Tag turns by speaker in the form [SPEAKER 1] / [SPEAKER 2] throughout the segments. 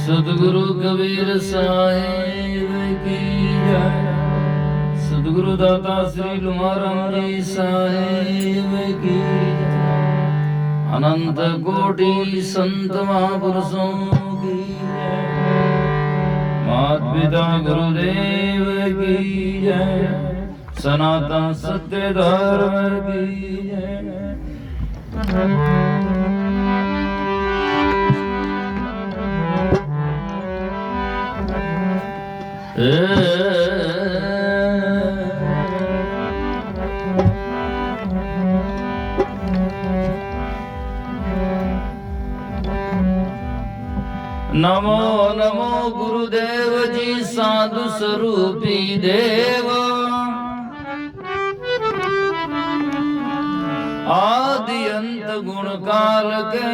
[SPEAKER 1] सदगुरु कबीर साहिब की जय। सदगुरु दाता श्री लुमाराम जी साहिब की जय। अनंत कोटि संत महापुरुषों की जय। मात पिता गुरुदेव की जय। सनातन सत्य धर्म की जय। नमो नमो गुरुदेव जी साधु स्वरूपी देव। आदि अंत गुण काल के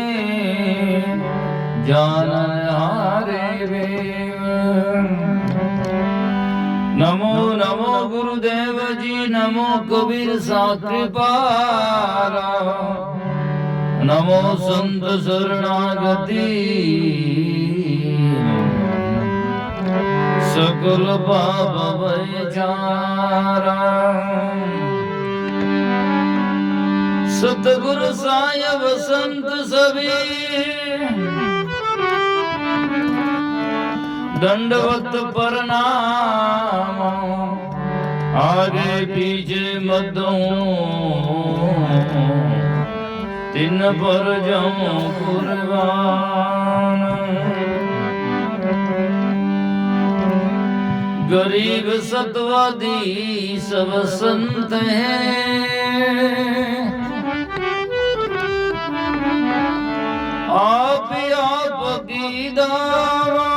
[SPEAKER 1] जानहारे वेव। नमो नमो गुरुदेव जी नमो कबीर साकृपाला। नमो संत शरणागति सकल पाप विचारा। सतगुरु सायब संत सभी दंडवत प्रणाम। आगे पीछे मदों तिन पर जाऊं कुर्बान। गरीब सतवादी सब संत हैं। आप की दावा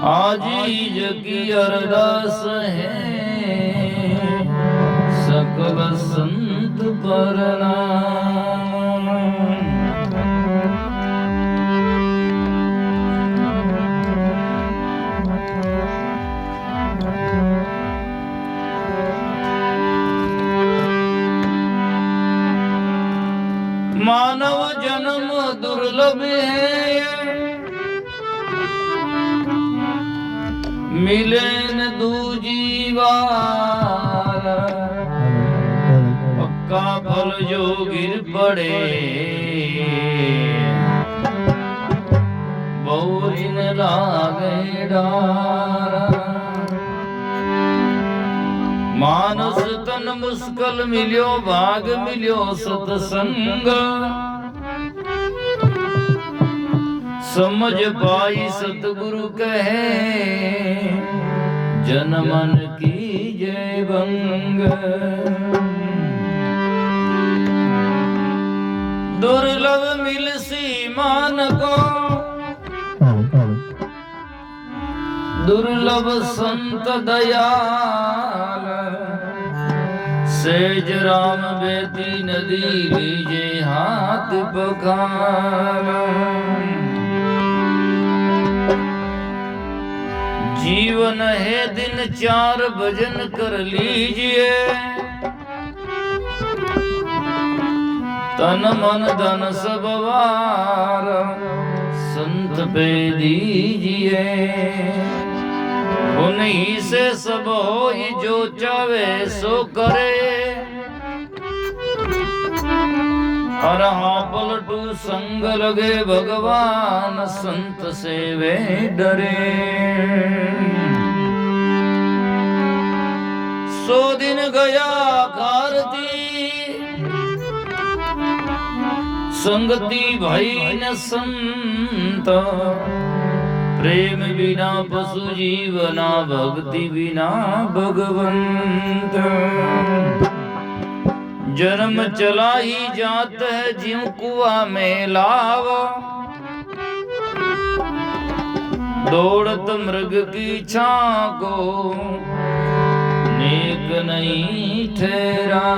[SPEAKER 1] आजीज की अरदास है। सकल संत प्रणाम। मानव जन्म दुर्लभ है। मिले न दूजी बार। पक्का फल जो गिर पड़े बहुरी न लागे डारा। मानस तन मुस्कल मिलियो भाग मिलियो सतसंग। समझ पाई सतगुरु कहे जन मन की जय भंग। दुर्लभ मिल सी मान को दुर्लभ संत दयाल। सेज राम बेती नदी लीजे हाथ पखार। जीवन है दिन चार भजन कर लीजिए। तन मन धन सब वार संत पे दीजिए। उन्हीं से सब होई जो चावे सो करे। हर हाँ पलटू संग लगे भगवान संत से वे डरे। 100 दिन गया कारती संगति भई न संत। प्रेम बिना पशु जीवना भक्ति बिना भगवंत। जन्म चला ही जात है ज्यों कुआं में लाव। दौड़त मृग की छां को नेक नहीं ठहरा।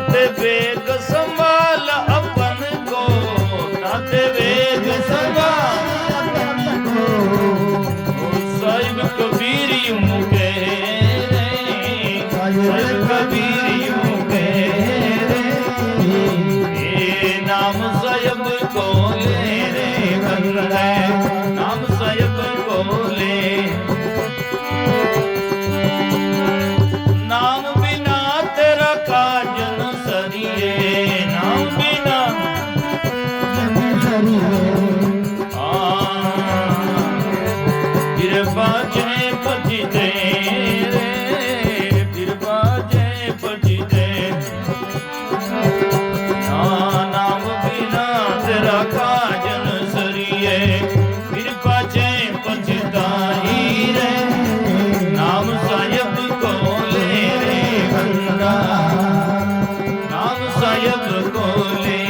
[SPEAKER 1] ताते वेग संभाल अपन को, ताते वेग संभाल अपन को। साहिब कबीर यूं कह रे, साहिब कबीर यूं कह रे, ये नाम साहिब को ले रे बंदा, नाम साहिब को ले। नाम बिना तेरा काज न सरिए, नाम बिना फिर बाजे बजते रे, फिर बाजे बजते। नाम बिना तेरा काज न सरिए, फिर बाजे बजताई रे, नाम साहिब को ले रे बंदा, नाम साहिब को ले,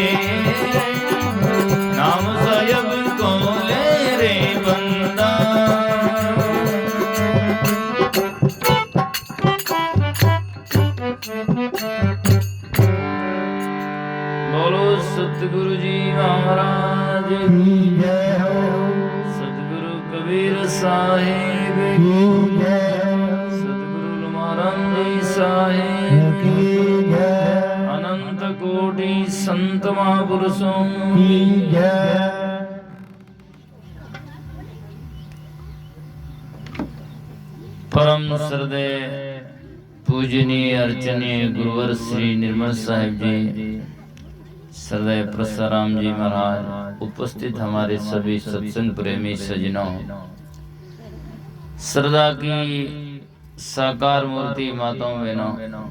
[SPEAKER 1] नाम साहिब को ले रे बंदा। बोलो सतगुरु जी महाराज की जय हो, सतगुरु कबीर साहिब की जय हो, सतगुरु महाराज जी साहिब की जय, अनंत कोटि संत महापुरुषों की जय। परम श्रद्धेय पूजनीय अर्चनीय गुरुवर श्री निर्मल साहिब जी, श्रद्धेय प्रसाराम जी महाराज, उपस्थित हमारे सभी सत्संग प्रेमी सज्जनों, श्रद्धा की साकार मूर्ति माताओं बहनों,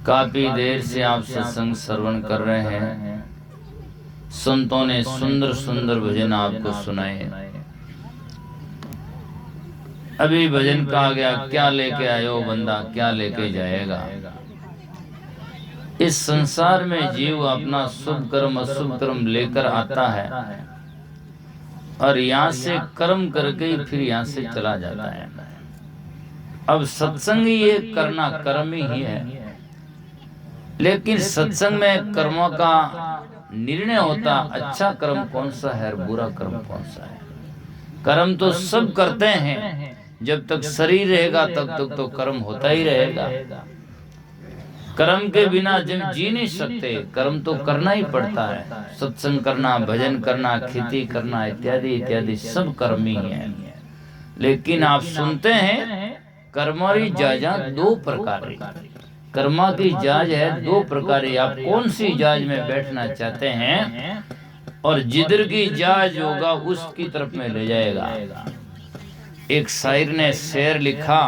[SPEAKER 1] काफी देर से आप सत्संग श्रवण कर रहे हैं। संतों ने सुंदर सुंदर भजन आपको सुनाए। अभी भजन कहा गया, क्या लेके आयो बंदा, क्या लेके जाएगा। इस संसार में जीव अपना शुभ कर्म अशुभ कर्म लेकर आता है और यहाँ से कर्म करके ही फिर यहाँ से चला जाता है। अब सत्संग ये करना कर्म ही है, लेकिन सत्संग में कर्मों का निर्णय होता, अच्छा कर्म कौन सा है और बुरा कर्म कौन सा है। कर्म तो सब करते हैं, जब तक शरीर रहेगा तब तक तो कर्म होता ही रहेगा। कर्म के बिना जब जी नहीं सकते, कर्म तो करना ही पड़ता है। सत्संग करना, भजन करना, खेती करना इत्यादि इत्यादि सब कर्म ही है। लेकिन आप सुनते हैं कर्मा की जाजा दो प्रकार है। कर्मा की जाज है दो प्रकार। आप कौन सी जाज में बैठना चाहते हैं और जिधर की जाज होगा उसकी तरफ में ले जाएगा। एक शायर ने शेर लिखा,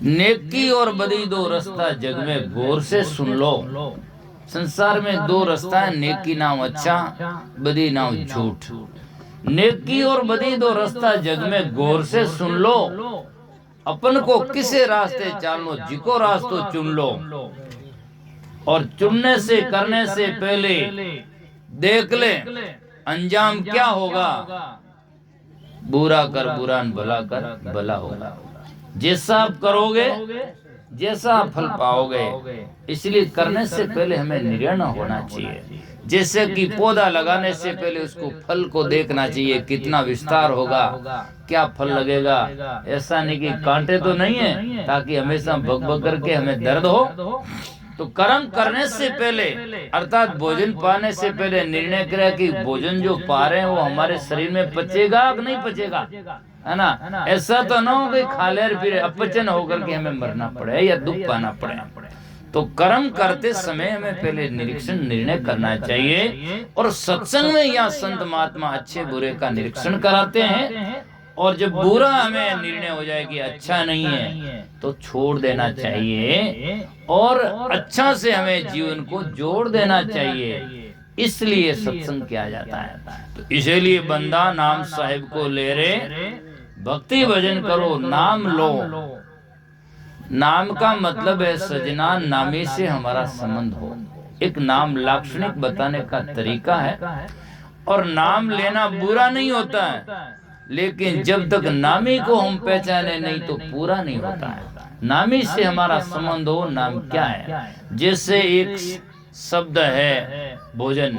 [SPEAKER 1] नेकी और बदी दो रास्ता जग में गौर से सुन लो। संसार में दो रास्ता है, नेकी नाम अच्छा, बदी नाम झूठ। नेकी और बदी दो रास्ता जग में गौर से सुन लो। अपन को किसे रास्ते चालो, जिको रास्तो चुन लो। और चुनने से करने से पहले देख ले अंजाम क्या होगा। बुरा कर बुरा, भला कर भला होगा। जैसा आप करोगे जैसा आप फल पाओगे। इसलिए करने से पहले हमें निर्णय होना चाहिए। जैसे कि पौधा लगाने से पहले उसको फल को देखना चाहिए, कितना विस्तार होगा, क्या फल लगेगा। ऐसा नहीं कि कांटे तो नहीं है ताकि हमेशा भग भग करके हमें दर्द हो। तो कर्म करने से पहले अर्थात भोजन पाने से पहले निर्णय करे कि भोजन जो पा रहे हैं वो हमारे शरीर में पचेगा कि नहीं पचेगा, है ना। ऐसा तो ना हो कि खा ले फिर अपचन होकर के हमें मरना पड़े या दुख पाना पड़े। तो कर्म करते समय हमें पहले निरीक्षण निर्णय करना चाहिए। और सत्संग में या संत महात्मा अच्छे बुरे का निरीक्षण कराते हैं। और जब बुरा हमें निर्णय हो जाए कि अच्छा नहीं है तो छोड़ देना चाहिए और अच्छा से हमें जीवन को जोड़ देना चाहिए। इसलिए सत्संग किया जाता है। तो इसीलिए बंदा नाम साहिब को ले रे, भक्ति भजन करो, नाम लो। नाम का मतलब है सजना, नामी से हमारा संबंध हो। एक नाम लाक्षणिक बताने का तरीका है। और नाम लेना बुरा नहीं होता है, लेकिन जब तक नामी को हम पहचाने नहीं तो पूरा नहीं होता है। नामी से हमारा संबंध हो। नाम क्या है? जैसे एक शब्द है भोजन।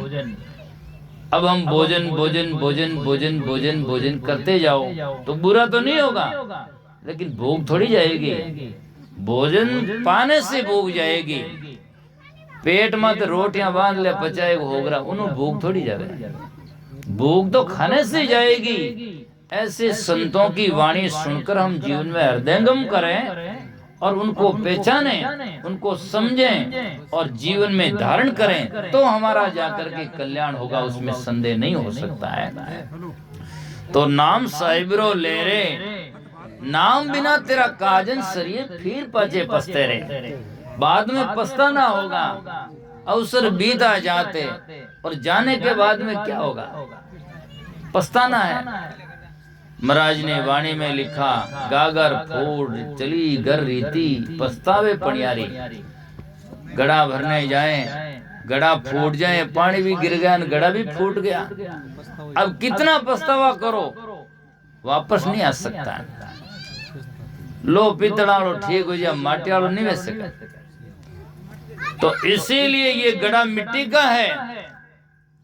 [SPEAKER 1] अब हम भोजन भोजन भोजन भोजन भोजन भोजन करते जाओ तो बुरा तो नहीं होगा, लेकिन भूख थोड़ी जाएगी। भोजन पाने से भूख जाएगी। पेट में तो रोटियां बांध ले पचाए होगरा, उन्होंने भूख थोड़ी जाएगी। भूख तो खाने से जाएगी। ऐसे संतों की वाणी सुनकर हम जीवन में हृदयंगम करें और उनको पहचाने, उनको समझें और जीवन में धारण करें तो हमारा जाकर के कल्याण होगा, उसमें संदेह नहीं हो सकता है। तो नाम साहिबरो ले रे, नाम बिना तेरा काजन सरिये फिर पचे पछते रे। बाद में पछताना होगा, अवसर बीता जाते और जाने के बाद में क्या होगा? पछताना है। महाराज ने वाणी में लिखा, गागर फोड़ चली घर रीति, पछतावे पनियारी। गड़ा भरने जाए, गड़ा फूट जाए, पानी भी गिर गया, गड़ा भी फूट गया। अब कितना पछतावा करो, वापस नहीं आ सकता। लो पितड़ालो ठीक हो जाए, माटी वालो नहीं बच सका। तो इसीलिए ये गड़ा मिट्टी का है।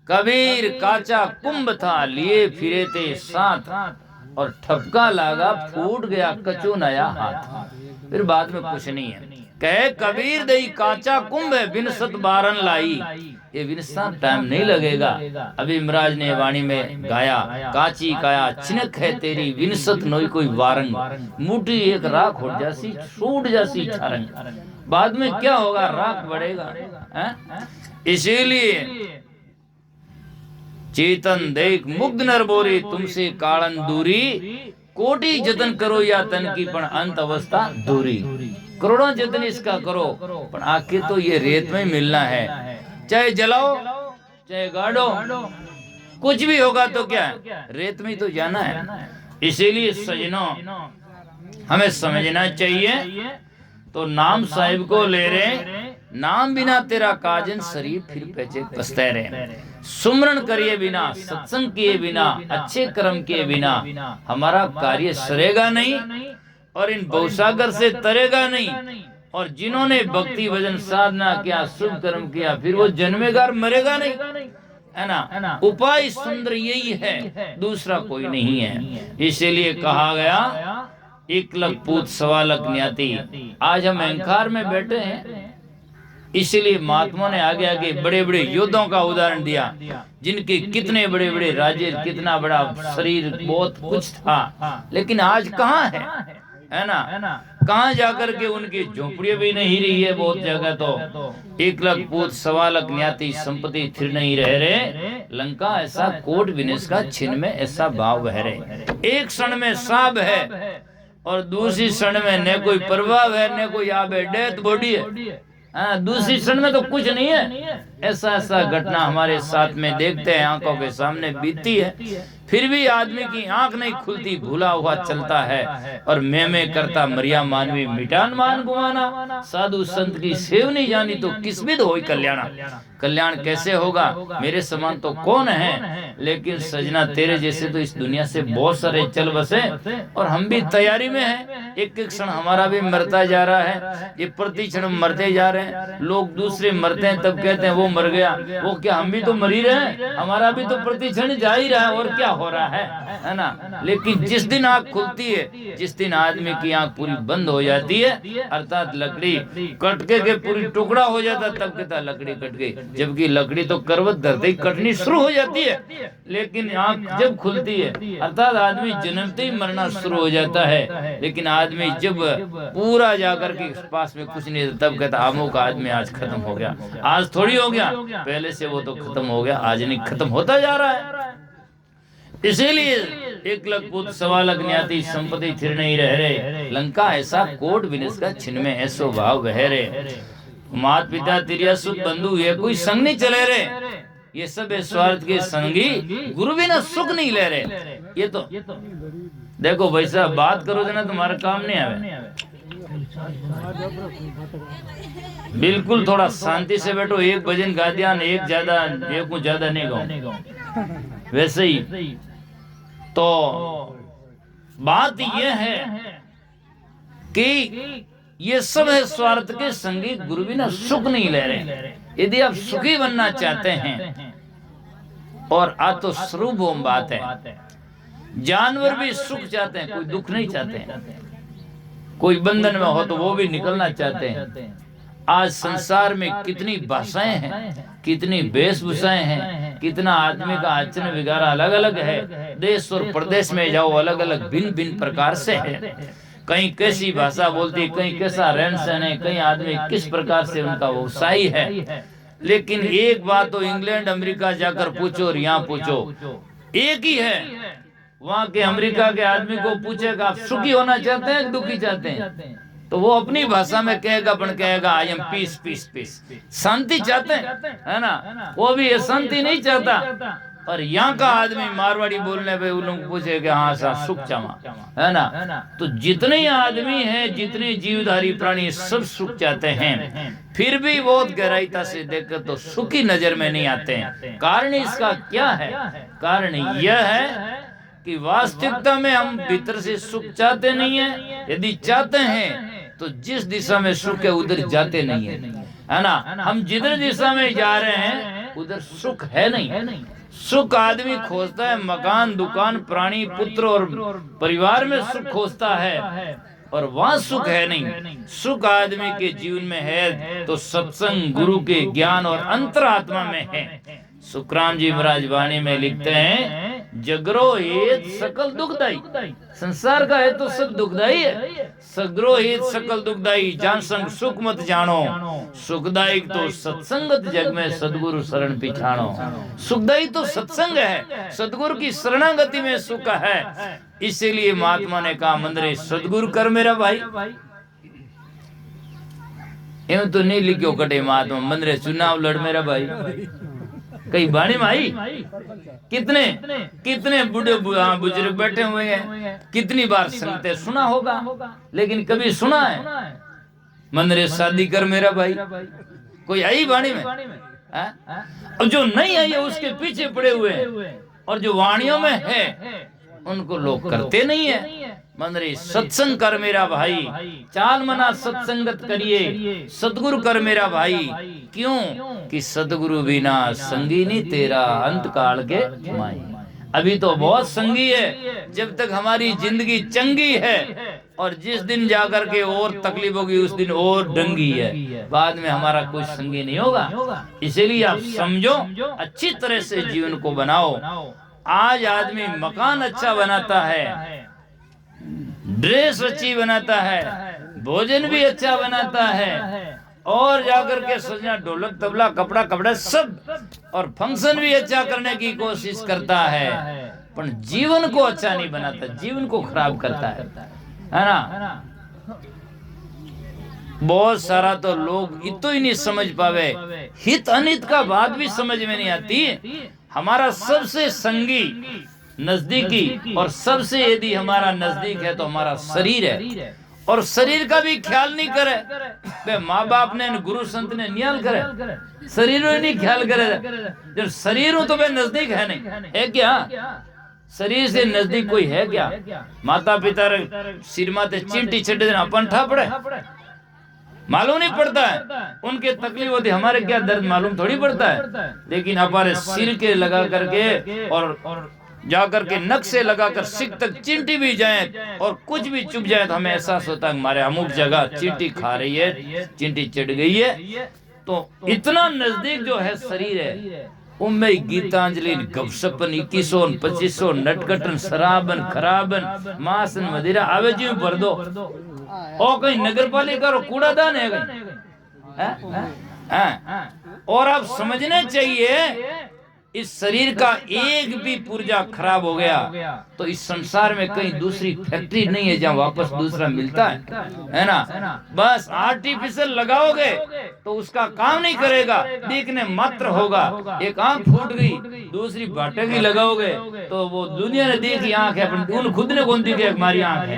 [SPEAKER 1] कबीर काचा कुंभ था, लिए फिरे थे साथ, और ठपका लगा फूट गया कचू नया हाथ। फिर बाद में कुछ नहीं है। कहे कबीर दई काचा कुंभ है, विनसत बारन लाई। ये विनसत टाइम नहीं लगेगा। अभी महाराज ने वाणी में गाया, काची काया चिनक है तेरी, विनसत नोई कोई वारंग। मुठी एक राख हो जासी, छूट जासी छरंग। बाद में क्या होगा? राख बढ़ेगा। इसीलिए चेतन देख मुग्ध नर बोरी, तुमसे कालन दूरी। कोटि जतन करो या तन की पण अंत अवस्था दूरी। करोड़ों जतन इसका करो, पर आखिर तो ये रेत में मिलना है। चाहे जलाओ चाहे गाड़ो, कुछ भी होगा तो क्या, रेत में तो जाना है। इसीलिए सजनों हमें समझना चाहिए। तो नाम साहिब को ले रहे, नाम बिना तेरा काजन शरीर फिर पचे पछते रहे। सुमरण करिए बिना, सत्संग किए बिना, अच्छे कर्म किए बिना हमारा कार्य सरेगा नहीं और इन भवसागर से तरेगा नहीं। और जिन्होंने भक्ति भजन साधना किया, शुभ कर्म किया, फिर वो जन्मेगार मरेगा नहीं, है ना। उपाय सुंदर यही है, दूसरा कोई नहीं है। इसीलिए कहा गया, एक लख पूत सवा लख न्याती। आज हम अहंकार में बैठे हैं, इसलिए महात्मा ने आगे आगे बड़े बड़े योद्धाओं का उदाहरण दिया, जिनके कितने बड़े बड़े राज्य, कितना बड़ा शरीर, बहुत कुछ था, लेकिन आज कहाँ है ना। कहाँ जाकर के उनकी झोपड़ियां भी नहीं रही है बहुत जगह। तो एक लख पूत सवा लख न्याती, संपत्ति थिर नहीं रह रहे। लंका ऐसा कोट विनेश का छिन में ऐसा भाव बह रहे। एक क्षण में साब है और दूसरी क्षण में न कोई प्रभाव है, न कोई आबे डेथ बॉडी है। दूसरी क्षण में तो कुछ नहीं है। ऐसा ऐसा घटना हमारे साथ में देखते हैं, आंखों के सामने बीतती है। फिर भी आदमी की आंख नहीं खुलती, भूला हुआ चलता है और मैं करता मरिया मानवी मिटान मान गुमाना। साधु संत की सेव नहीं जानी तो किस विध होई कल्याण। कल्याण कैसे होगा? मेरे समान तो कौन है, लेकिन सजना तेरे जैसे तो इस दुनिया से बहुत सारे चल बसे और हम भी तैयारी में हैं। एक एक क्षण हमारा भी मरता जा रहा है, ये प्रति क्षण मरते जा रहे हैं। लोग दूसरे मरते हैं तब कहते हैं वो मर गया, वो क्या, हम भी तो मर ही रहे हैं, हमारा भी तो प्रति क्षण जा ही रहा है, और क्या हो रहा है ना। लेकिन जिस दिन आंख खुलती है, जिस दिन आदमी की आंख पूरी बंद हो जाती है, अर्थात लकड़ी कटके के पूरी टुकड़ा हो जाता, तब कहता लकड़ी कट गई। जबकि लकड़ी तो करवट धरते ही कटनी शुरू हो जाती है, लेकिन आंख जब खुलती है, अर्थात आदमी जन्मते ही मरना शुरू हो जाता है। लेकिन आदमी जब पूरा जाकर के पास में कुछ नहीं, तब कहता अमुक आदमी आज खत्म हो गया। आज थोड़ी हो गया, पहले से वो तो खत्म हो गया, आज नहीं, खत्म होता जा रहा है। इसीलिए एक लख पुत सवा लख न्याती, संपत्ति थिर नहीं रह रहे। लंका ऐसा कोट विनेश का छिन में ऐसो भाव बह रहे। मात पिता तिरिया सुत बंधु ये कोई संग नहीं चले रहे, ये सब स्वार्थ के संगी, गुरु बिना सुख नहीं ले रहे। ये तो देखो भाई साहब, बात करोगे ना तुम्हारा काम नहीं आवे। बिल्कुल थोड़ा शांति से बैठो। एक भजन गा दिया, एक ज्यादा, एक को ज्यादा नहीं गाऊं। वैसे ही तो बात यह है कि ये सब है स्वार्थ के संगी, गुरु बिना सुख नहीं ले रहे। यदि आप सुखी बनना चाहते हैं, और आत्म स्वरूप बात है, जानवर भी सुख चाहते हैं, कोई दुख नहीं चाहते हैं। कोई बंधन में हो तो वो भी निकलना चाहते हैं। आज संसार में कितनी भाषाएं हैं, कितनी वेशभूषाएं हैं, कितना आदमी का आचरण वगैरह अलग अलग है। देश और प्रदेश में जाओ, अलग अलग भिन्न भिन्न प्रकार से है। कहीं कैसी भाषा बोलती, कहीं कैसा रहन सहन है, कहीं आदमी किस प्रकार से उनका व्यवसाय है। लेकिन एक बात तो इंग्लैंड अमेरिका जाकर पूछो और यहाँ पूछो, एक ही है। वहाँ के अमेरिका के आदमी को पूछेगा आप सुखी होना चाहते हैं, दुखी चाहते हैं, तो वो अपनी भाषा में कहेगा, पण कहेगा I am peace peace peace, शांति चाहते हैं, है ना। वो भी ये शांति नहीं चाहता। और यहाँ का आदमी मारवाड़ी बोलने पे उन लोग पूछेगा हाँ सा सुख चामा, है ना। तो जितने आदमी हैं, जितने जीवधारी प्राणी, सब सुख चाहते हैं। फिर भी बहुत गहराईता से देखकर तो सुखी नजर में नहीं आते हैं। कारण इसका क्या है? कारण यह है कि वास्तविकता में हम भीतर से सुख चाहते नहीं है। यदि चाहते हैं तो जिस दिशा में सुख है उधर जाते नहीं है ना। हम जिधर दिशा में जा रहे हैं उधर सुख है नहीं। सुख आदमी खोजता है, मकान, दुकान, प्राणी, पुत्र और परिवार में सुख खोजता है, और वहाँ सुख है नहीं। सुख आदमी के जीवन में है तो सत्संग, गुरु के ज्ञान और अंतरात्मा में है। सुखराम जी महाराज वाणी में लिखते हैं, जगरो हेत सकल दुखदाई। संसार का है तो सब दुखदाई है। सगरो हेत सकल दुखदाई, जान संग सुख मत जानो। सुखदाई तो सत्संगत जग में सदगुरु शरण पिछाणो। सुखदाई तो सत्संग है, सदगुरु की शरणागति में सुख है। इसीलिए महात्मा ने कहा, मंदरे सदगुरु कर मेरा भाई। यूं तो नहीं लिखो कटे महात्मा, मंदरे चुनाव लड़ मेरा भाई। कई बाणी में आई, कितने कितने बूढ़े बुजुर्ग बैठे हुए हैं, कितनी बार सुनते सुना होगा, लेकिन कभी सुना है मंदरे शादी कर मेरा भाई? कोई आई बाणी में? और जो नहीं आई है उसके पीछे पड़े हुए हैं, और जो वाणियों में है उनको लोग करते नहीं है। मंदरे सत्संग कर मेरा भाई, चाल मना सत्संगत करिए, सतगुरु कर मेरा भाई। क्यों कि सतगुरु बिना संगी नहीं तेरा अंत काल के माई। अभी तो बहुत संगी है, जब तक हमारी जिंदगी चंगी है, और जिस दिन जाकर के और तकलीफ होगी उस दिन और डंगी है। बाद में हमारा कोई संगी नहीं होगा। इसीलिए आप समझो, अच्छी तरह से जीवन को बनाओ। आज आदमी मकान अच्छा बनाता है, ड्रेस अच्छी बनाता है, भोजन भी अच्छा बनाता है, और जाकर के सजना ढोलक तबला कपड़ा सब, और फंक्शन भी अच्छा करने की कोशिश करता है, पर जीवन को अच्छा नहीं बनाता, जीवन को खराब करता है ना। बहुत सारा तो लोग इतो ही नहीं समझ पावे, हित अनित का बात भी समझ में नहीं आती। हमारा सबसे संगी नजदीकी, और सबसे यदि हमारा नजदीक है तो हमारा शरीर है, और शरीर का भी ख्याल नहीं करे। माँ बाप ने, गुरु संत ने न्याल करे, शरीर नहीं ख्याल करे। जब शरीर हो तो वे नजदीक है नहीं, है क्या? शरीर से नजदीक कोई है क्या? माता पिता सिर माते चिंटी छड़े अपन ठा पड़े, मालूम नहीं पड़ता है। उनके तकलीफ होती, हमारे क्या दर्द मालूम थोड़ी पड़ता है। लेकिन हमारे सिर के लगा करके और जाकर के नक से लगाकर सिक तक चिंटी भी जाए और कुछ भी चुप जाए तो हमें एहसास होता है हमारे अमुक जगह चिंटी खा रही है, चिंटी चढ़ गई है। तो इतना नजदीक जो है शरीर है, उनमें गीतांजलि, गपसपन, 2100 2500 नटकटन, शराबन, खराबन, मांसन, मदिरा आवे जी भर दो। और कहीं नगर पालिका और कूड़ादान है कहीं। और आप समझना चाहिए, इस शरीर का एक भी पुर्जा खराब हो गया तो इस संसार में कहीं दूसरी फैक्ट्री नहीं है जहाँ वापस दूसरा मिलता है ना। बस आर्टिफिशियल लगाओगे तो उसका काम नहीं करेगा, देखने मात्र होगा। एक आंख फूट गई, दूसरी बाटकी लगाओगे तो वो दुनिया ने देखी आंख है, पर खुद ने कौन दिखे हमारी आंख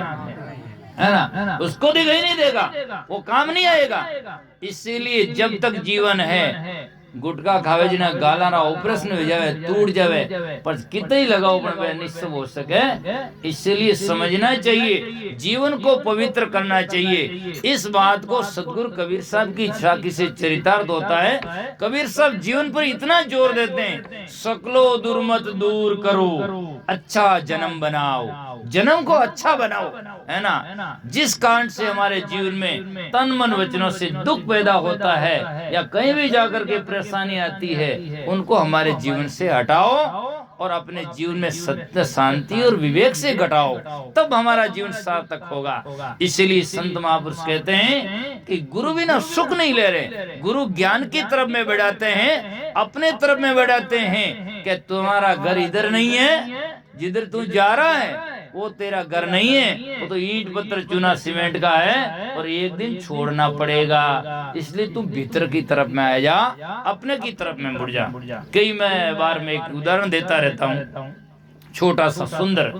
[SPEAKER 1] है ना, उसको दिखाई नहीं देगा, वो काम नहीं आएगा। इसीलिए जब तक जीवन है गुटका खावे जिना गाला ना ऑपरेशन हो जावे, टूट जावे, पर कितने ही लगाओ पर वह निश्चय हो सके। इसलिए समझना चाहिए, जीवन को पवित्र करना चाहिए। इस बात को सदगुरु कबीर साहब की झांकी से चरितार्थ होता है। कबीर साहब जीवन पर इतना जोर देते हैं, सकलो दुर्मत दूर करो, अच्छा जन्म बनाओ, जन्म को अच्छा बनाओ, है ना। जिस कारण से हमारे जीवन में तन मन वचनों से दुख पैदा होता है या कहीं भी जाकर के परेशानी आती है, उनको हमारे जीवन से हटाओ और अपने जीवन में सत्य, शांति और विवेक से घटाओ, तब हमारा जीवन सार्थक होगा। इसलिए संत महापुरुष कहते हैं कि गुरु बिना सुख नहीं ले रहे, गुरु ज्ञान की तरफ में बढ़ाते हैं, अपने तरफ में बढ़ाते हैं कि तुम्हारा घर इधर नहीं है, जिधर तू जा रहा है वो तेरा घर नहीं है, वो तो ईंट पत्थर चूना सीमेंट का है और एक दिन छोड़ना पड़ेगा। इसलिए तू भीतर की तरफ में आ जा, अपने की तरफ में मुड़ जा। कई मैं बार में एक उदाहरण देता रहता हूँ, छोटा सा सुंदर।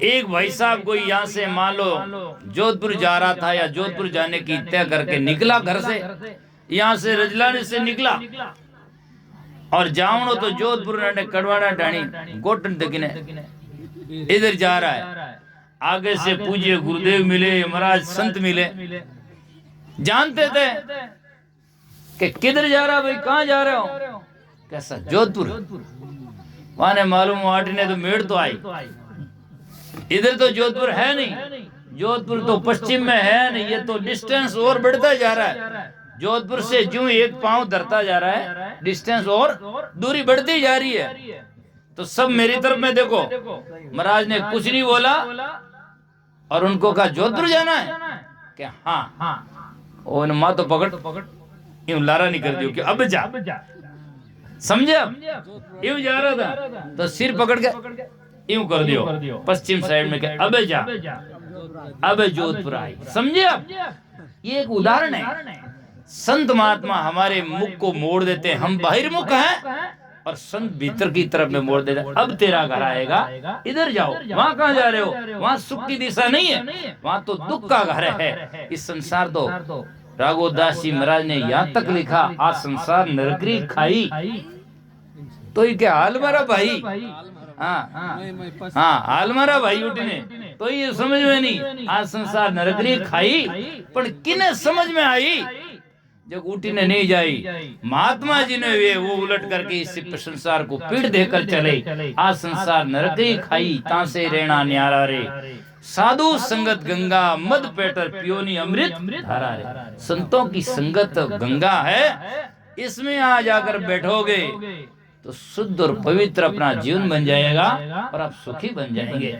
[SPEAKER 1] एक भाई साहब कोई यहाँ से मान लो जोधपुर जा रहा था या जोधपुर जाने की तय करके निकला घर से, यहाँ से रजलाने से निकला और जावणो तो जोधपुर ने कड़वाड़ा डाणी गोटन तक इधर जा रहा है। आगे से पूज्य गुरुदेव मिले, महाराज संत मिले, जानते थे कि किधर जा रहा भाई, कहाँ जा रहे हो, कैसा जोधपुर। वहां ने मालूम वाटने तो मेड़ तो आई, इधर तो जोधपुर है नहीं, जोधपुर तो पश्चिम में है नहीं, ये तो डिस्टेंस और बढ़ता जा रहा है। जोधपुर से जो एक पांव धरता जा रहा है, डिस्टेंस और दूरी बढ़ती जा रही है। तो सब मेरी तरफ में देखो। महाराज ने कुछ नहीं बोला और उनको कहा जोधपुर जाना है क्या? हाँ। और माँ तो पकड़ यूं लारा नहीं कर दियो कि अब जा, समझे? अब यूं जा रहा था तो सिर पकड़ के यूं कर दियो पश्चिम साइड में, अब जा, अब जोधपुर आई, समझे? अब ये एक उदाहरण है। संत महात्मा हमारे मुख को मोड़ देते हैं, हम बहिर्मुख हैं और संत भीतर की तरफ में मोड़ देते हैं। अब तेरा घर आएगा, इधर जाओ। वहां कहाँ जा रहे हो? वहां सुख की दिशा नहीं है, वहां तो दुख का घर है। इस संसार तो राघोदास जी महाराज ने यहाँ तक लिखा, आज संसार नरकरी खाई, तो ये क्या हाल मारा भाई। हाँ हाल मारा भाई उठने, तो ये समझ में नहीं, आज संसार नरकरी खाई, पर किने समझ में आई जब उठी ने नहीं जाई। महात्मा जी ने वे वो उलट करके इस संसार को पीड़ देकर चले। आज संसार नरकरी खाई, तासे रेणा न्यारा रे, साधु संगत गंगा, मद पेटर पियोनी अमृत धारा रे। संतों की संगत गंगा है, इसमें आ जाकर बैठोगे तो शुद्ध और पवित्र अपना जीवन बन जाएगा और आप सुखी बन जाएंगे।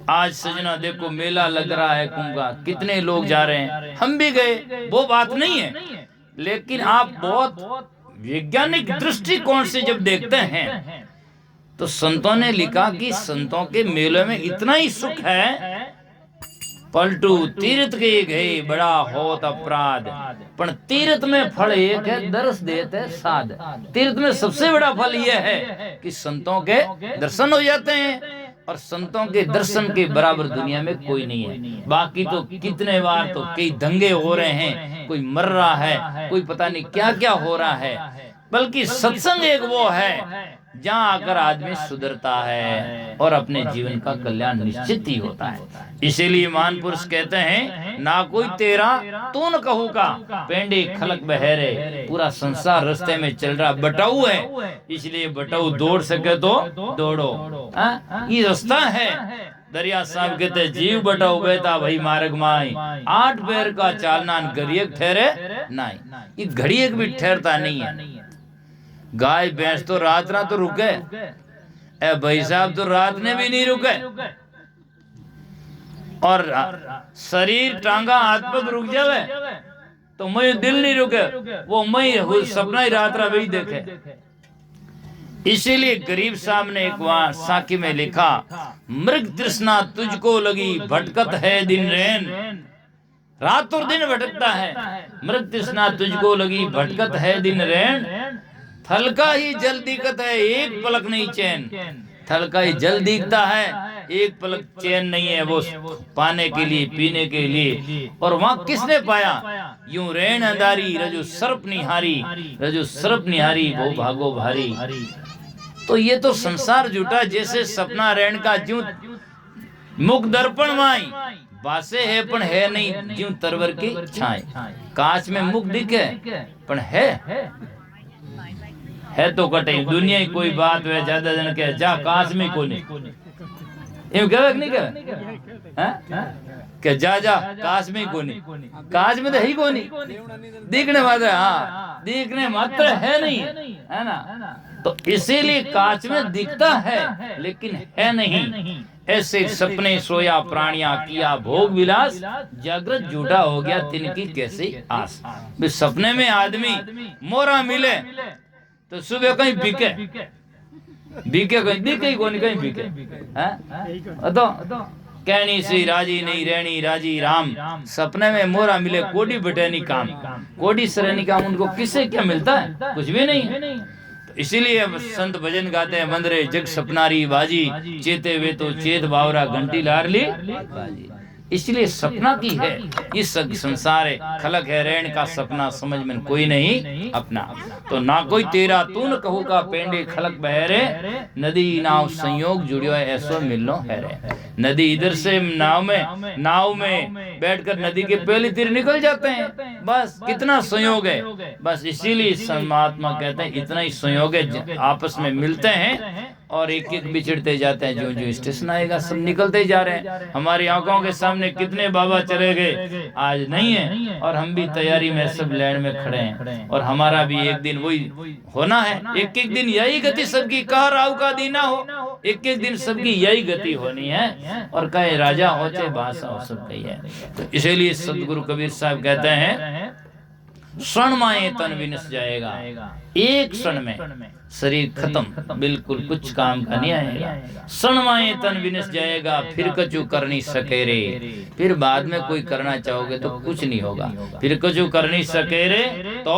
[SPEAKER 1] आज सजना देखो मेला लग रहा है कुंभ का, कितने लोग जा रहे हैं, हम भी गए, वो बात नहीं है। लेकिन आप बहुत वैज्ञानिक दृष्टिकोण से जब देखते हैं तो संतों ने लिखा कि संतों के मेले में इतना ही सुख है, पलटू तीर्थ के गए बड़ा होत अपराध, पर तीर्थ में फल एक है, दर्श देते साध। तीर्थ में सबसे बड़ा फल यह है कि संतों के दर्शन हो जाते हैं, और संतों के दर्शन के बराबर दुनिया में कोई नहीं है। बाकी तो कितने बार तो कई दंगे हो रहे हैं, कोई मर रहा है, कोई पता नहीं क्या क्या हो रहा है, बल्कि सत्संग एक वो है जहाँ आकर आदमी सुधरता है और अपने जीवन का कल्याण निश्चित ही होता है। इसीलिए महान पुरुष कहते हैं, ना कोई तेरा तू न कहू का, पेंडे खलक बहरे, पूरा संसार रास्ते में चल रहा बटाऊ है, इसलिए बटाऊ दौड़ सके तो दौड़ो। ये रास्ता है। दरिया साहब कहते जीव बटाऊ बेटा भाई मार्ग माई, 8 पैर का चालना घड़ी ठहरे नहीं, ये घड़ी एक भी ठहरता नहीं है। गाय भैंस तो रात ना तो रुके, ए भाई साहब तो रात ने भी नहीं रुके, और शरीर टांगा हाथ पग रुक जावे तो मैं दिल नहीं रुके, वो मैं सपना ही रात वही देखे। इसीलिए गरीब साहब ने एक वहां साकी में लिखा, मृग तृष्णा तुझको लगी भटकत है दिन रैन, रात और दिन भटकता है। मृग तृष्णा तुझको लगी भटकत है दिन रैन, थल का ही जल दिखत है एक पलक नहीं चैन। थल का ही जल दिखता है, एक पलक चैन नहीं है वो पाने के लिए, पीने के लिए। और वहाँ किसने पाया? यूं रैन अंधारी रजो सर्प निहारी, रजो सर्प निहारी वो भागो भारी। तो ये तो संसार झूठा, जैसे सपना रैन का ज्यों मुख दर्पण माई, बासे है पण है नहीं ज्यों तरवर की छाए। कांच में मुख दिखे पण है तो कटे दुनिया ही कोई बात वे ज्यादा जन के जा कांच में कोनी एम कहे नहीं कहे हैं के जा जा कांच में कोनी, कांच में तो है ही कोनी, दिखने मात्र, हाँ दिखने मात्र है नहीं, है ना। तो इसीलिए कांच में दिखता है लेकिन है नहीं। ऐसे सपने सोया प्राणिया किया भोग विलास, जागृत झूठा हो गया तिनकी कैसी आस। सपने में आदमी मोरा मिले तो सुबह कहीं बिके बिके कहीं दिखे कोनी कहीं बिके हैं तो कहनी से राजी नहीं रहनी राजी राम। सपने में मोरा मिले कोडी बटेनी काम, कोडी सरनी काम उनको किससे क्या मिलता है? कुछ भी नहीं। तो इसीलिए संत भजन गाते हैं, मंदरे जग सपनारी बाजी, चेते वे तो चेत बावरा घंटी लार ली बाजी। इसलिए सपना की है इस संसार खलक है रैन का सपना, समझ में कोई नहीं अपना। तो ना कोई तेरा तू न कहू का पेंडे खलक बहरे, नदी नाव संयोग जुड़ियो ऐसो मिलनो है रे। नदी इधर से नाव में बैठकर नदी के पहले तीर निकल जाते हैं, बस कितना संयोग है। बस इसीलिए परमात्मा कहते हैं इतना ही संयोग है, आपस में मिलते हैं और एक एक बिछड़ते जाते हैं। जो जो स्टेशन आएगा सब निकलते ही जा रहे हैं। हमारी आंखों के सामने कितने बाबा चले गए, आज नहीं है, और हम भी तैयारी में सब लाइन में खड़े हैं। और हमारा भी एक दिन वही होना है, एक एक दिन यही गति सबकी, कहा राव का दीना हो, एक एक दिन सबकी यही गति होनी है। और कहे राजा हो चाहे बादशाह हो, सब कही है। तो इसीलिए सदगुरु कबीर साहब कहते हैं क्षण माए तन विनस जाएगा, एक क्षण में शरीर खत्म, बिल्कुल कुछ काम का नहीं आएगा। क्षण माए तन विनस जाएगा, फिर कछु कर नहीं सके रे। फिर बाद में कोई करना चाहोगे तो कुछ नहीं होगा, फिर कछु कर नहीं सके रे। तो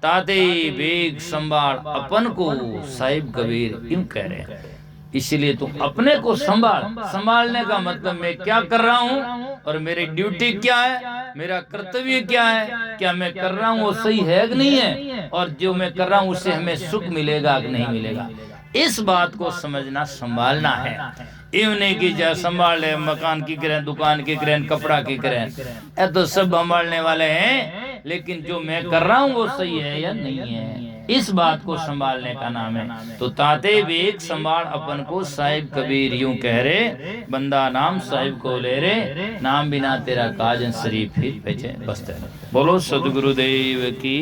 [SPEAKER 1] ताते बेग संभाल अपन को, साहिब कबीर यूं कह रहे। इसीलिए तुम अपने को संभालने का मतलब मैं क्या कर रहा हूँ और मेरी ड्यूटी क्या है, मेरा कर्तव्य क्या है, क्या मैं कर रहा हूँ वो सही है कि नहीं है, और जो मैं कर रहा हूँ उससे हमें सुख मिलेगा कि नहीं मिलेगा। इस बात को समझना, संभालना है। इवने की जा संभाल ले, मकान की करें, दुकान की करें, कपड़ा की करें, ये तो सब संभालने वाले हैं, लेकिन जो मैं कर रहा हूँ वो सही है या नहीं है, इस बात को संभालने का नाम है। तो ताते वेग संभाल अपन को, साहिब कबीर यूं कह रे, बंदा नाम साहिब को ले रे, नाम बिना तेरा काजन शरीफ ही बचे बसते। बोलो सदगुरुदेव की।